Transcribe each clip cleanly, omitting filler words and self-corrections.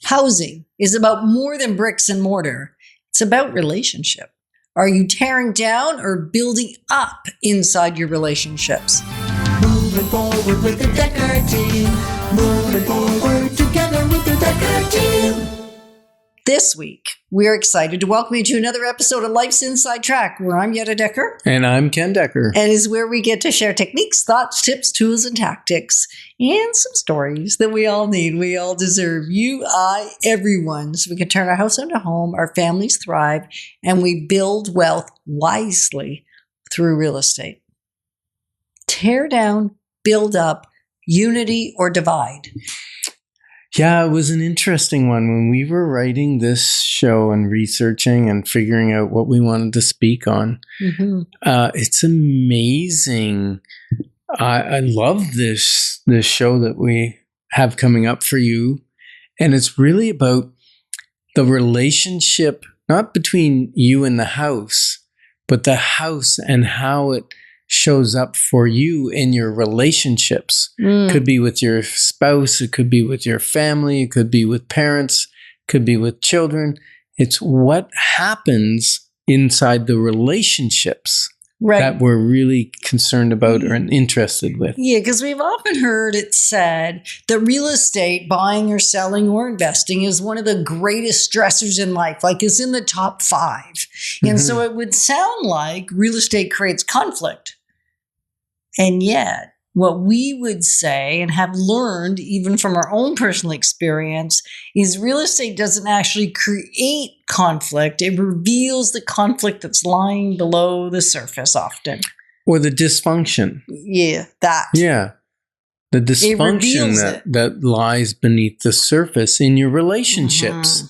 Housing is about more than bricks and mortar. It's about relationship. Are you tearing down or building up inside your relationships? Moving forward with the Dekker team. Moving forward together with the Dekker team. This week, we're excited to welcome you to another episode of Life's Inside Track, where I'm Yetta Dekker. And I'm Ken Dekker. And is where we get to share techniques, thoughts, tips, tools, and tactics, and some stories that we all need, we all deserve, you, I, everyone, so we can turn our house into home, our families thrive, and we build wealth wisely through real estate. Tear down, build up, unity, or divide. Yeah, it was an interesting one when we were writing this show and researching and figuring out what we wanted to speak on. Mm-hmm. It's amazing. I love this show that we have coming up for you. And it's really about the relationship, not between you and the house, but the house and how it shows up for you in your relationships. Could be with your spouse, it could be with your family, it could be with parents, it could be with children. It's what happens inside the relationships that we're really concerned about or interested with. Yeah, because we've often heard it said that real estate, buying or selling or investing, is one of the greatest stressors in life, like it's in the top 5. And so it would sound like real estate creates conflict. And yet, what we would say and have learned even from our own personal experience is real estate doesn't actually create conflict. It reveals the conflict that's lying below the surface often. Or the dysfunction. Yeah, that. Yeah. The dysfunction that lies beneath the surface in your relationships. Mm-hmm.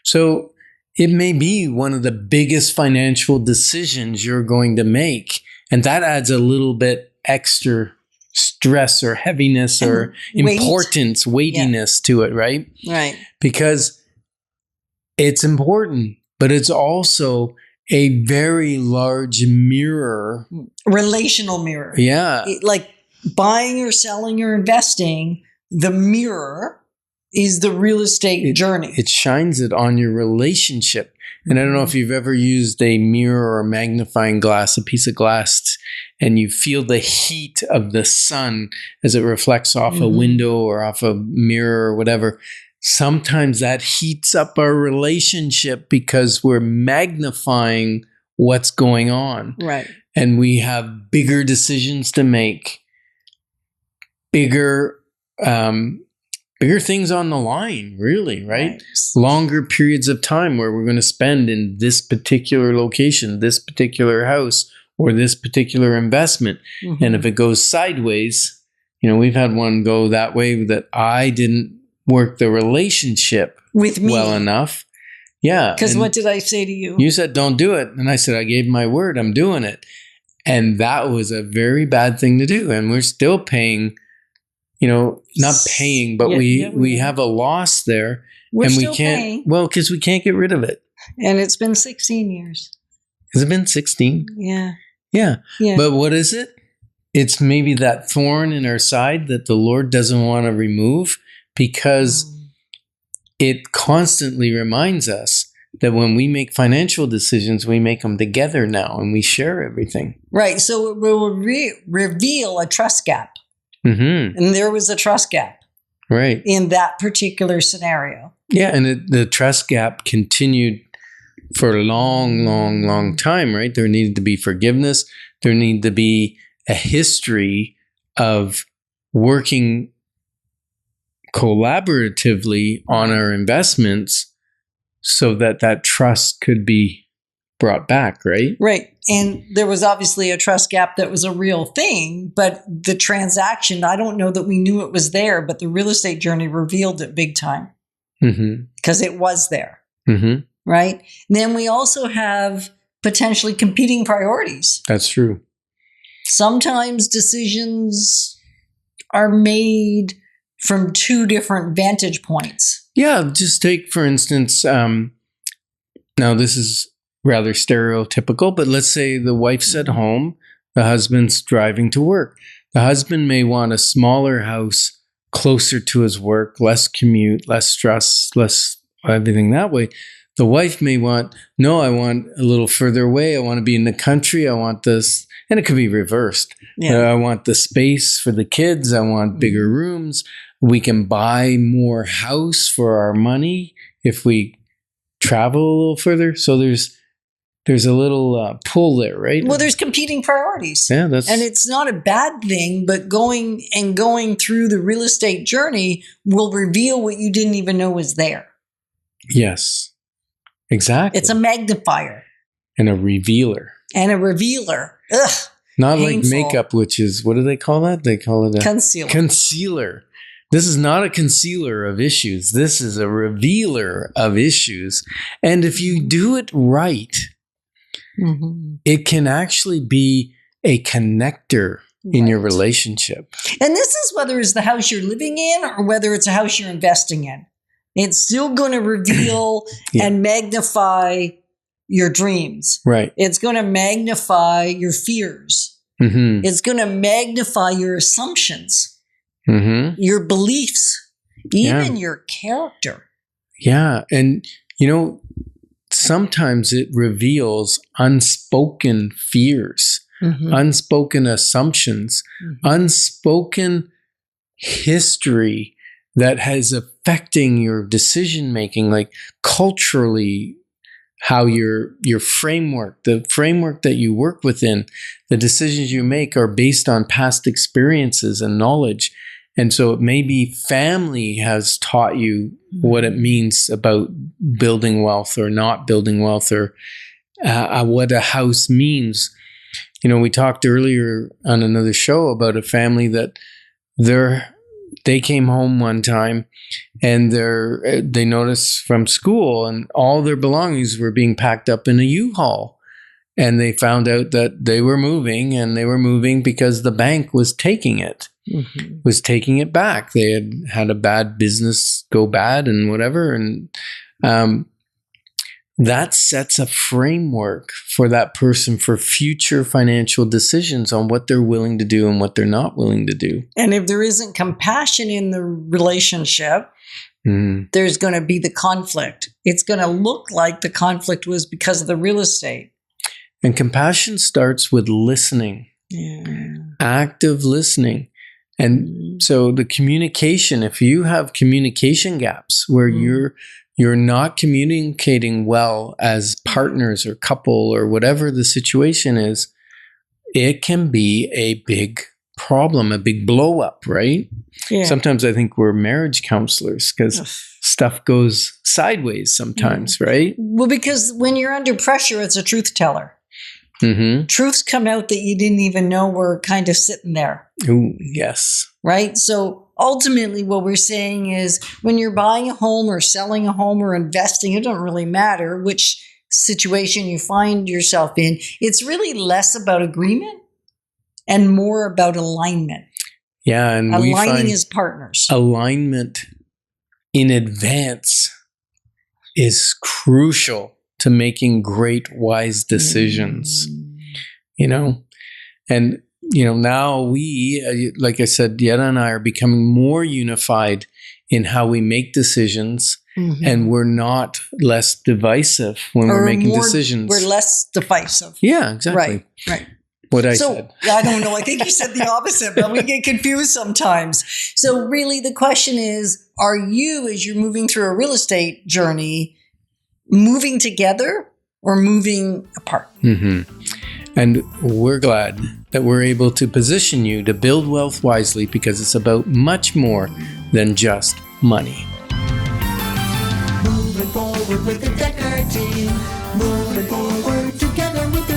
So it may be one of the biggest financial decisions you're going to make. And that adds a little bit extra stress or heaviness or importance, weightiness to it, right? Right. Because it's important, but it's also a very large mirror. Relational mirror. Yeah. Like buying or selling or investing, the mirror is the real estate journey. It shines it on your relationship. And I don't know if you've ever used a mirror or a magnifying glass, a piece of glass, and you feel the heat of the sun as it reflects off a window or off a mirror or whatever. Sometimes that heats up our relationship because we're magnifying what's going on. Right. And we have bigger decisions to make, bigger things on the line, really, right? Longer periods of time where we're going to spend in this particular location, this particular house, or this particular investment. Mm-hmm. And if it goes sideways, we've had one go that way that I didn't work the relationship with me well enough. Yeah. Because what did I say to you? You said, don't do it. And I said, I gave my word, I'm doing it. And that was a very bad thing to do. And we're still paying, not paying, but we have a loss there. We're and we still can't, paying. well, because we can't get rid of it. And it's been 16 years. Has it been 16? Yeah. Yeah. But what is it? It's maybe that thorn in our side that the Lord doesn't want to remove because it constantly reminds us that when we make financial decisions, we make them together now and we share everything. Right. So it will reveal a trust gap. Mm-hmm. And there was a trust gap. Right. In that particular scenario. Yeah. And the trust gap continued for a long, long, long time, right? There needed to be forgiveness. There needed to be a history of working collaboratively on our investments so that trust could be brought back, right? Right. And there was obviously a trust gap that was a real thing, but the transaction, I don't know that we knew it was there, but the real estate journey revealed it big time because it was there. Mm-hmm. Right. And then we also have potentially competing priorities. That's true. Sometimes decisions are made from 2 different vantage points. Yeah. Just take, for instance, now this is rather stereotypical, but let's say the wife's at home, the husband's driving to work. The husband may want a smaller house closer to his work, less commute, less stress, less everything that way. The wife may want, no, I want a little further away. I want to be in the country. I want this. And it could be reversed. Yeah. I want the space for the kids. I want bigger rooms. We can buy more house for our money if we travel a little further. So there's a little pull there, right? Well, there's competing priorities. Yeah, and it's not a bad thing, but going through the real estate journey will reveal what you didn't even know was there. Yes, exactly. It's a magnifier. And a revealer. Ugh. Not painful. like makeup, which is, what do they call that? They call it a concealer. This is not a concealer of issues. This is a revealer of issues. And if you do it right, it can actually be a connector in your relationship. And this is whether it's the house you're living in or whether it's a house you're investing in. It's still going to reveal and magnify your dreams. Right. It's going to magnify your fears. It's going to magnify your assumptions, your beliefs, even your character. Yeah. And, sometimes it reveals unspoken fears, unspoken assumptions, unspoken history that has affecting your decision making, like culturally, how your framework, the framework that you work within, the decisions you make are based on past experiences and knowledge. And so it may be family has taught you what it means about building wealth or not building wealth, or what a house means. We talked earlier on another show about a family that they came home one time and they noticed from school and all their belongings were being packed up in a U-Haul. And they found out that they were moving because the bank was taking it, was taking it back. They had a bad business go bad and whatever. And that sets a framework for that person for future financial decisions on what they're willing to do and what they're not willing to do. And if there isn't compassion in the relationship, there's going to be the conflict. It's going to look like the conflict was because of the real estate. And compassion starts with listening, active listening. And so the communication, if you have communication gaps where you're not communicating well as partners or couple or whatever the situation is, it can be a big problem, a big blow up, right? Yeah. Sometimes I think we're marriage counselors because stuff goes sideways sometimes, right? Well, because when you're under pressure, it's a truth teller. Truths come out that you didn't even know were kind of sitting there. Ooh, yes. Right? So ultimately what we're saying is when you're buying a home or selling a home or investing, it doesn't really matter which situation you find yourself in. It's really less about agreement and more about alignment. Yeah. And aligning as partners. Alignment in advance is crucial to making great, wise decisions, and, now we, like I said, Yetta and I are becoming more unified in how we make decisions, and we're not less divisive when we're making decisions. We're less divisive. Yeah, exactly. Right. What I said. I don't know. I think you said the opposite, but we get confused sometimes. So really the question is, are you, as you're moving through a real estate journey, moving together or moving apart? And we're glad that we're able to position you to build wealth wisely because it's about much more than just money. Moving forward with the Dekker team. Moving forward together with the